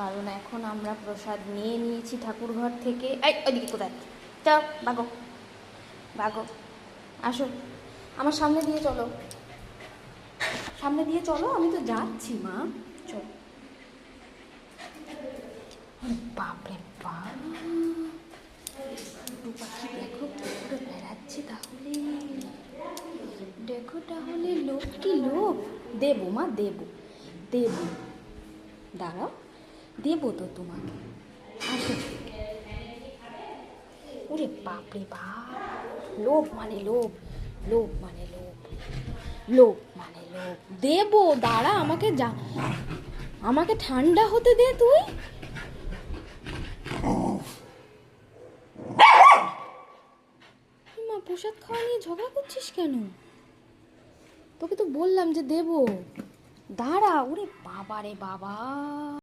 কারণ এখন আমরা প্রসাদ নিয়ে নিয়েছি ঠাকুর ঘর থেকে। এই ওইদিকে কোথায়? যাও বাগো, বাগো, আসো আমার সামনে দিয়ে চলো, সামনে দিয়ে চলো, আমি তো যাচ্ছি মা, চলো। বাপরে বাপ, টুকু পাখি দেখো কি করে বেড়াচ্ছে, তাহলে দেখো, তাহলে লোভ কি লোভ। দেবো মা, দেবো, দেবো, দাঁড়াও, দেবো তো তোমাকে, আসো। ওরে বাপরে বাপ, লোভ মানে লোভ, লোভ মানে লোভ, লোভ মানে লোভ। দেবো, দাঁড়া, আমাকে যা, আমাকে ঠান্ডা হতে দে তুই। মা, প্রসাদ খাওয়া নিয়ে ঝগড়া করছিস কেন? তোকে তো বললাম যে দেবো, দাঁড়া। ওরে বাবা রে বাবা।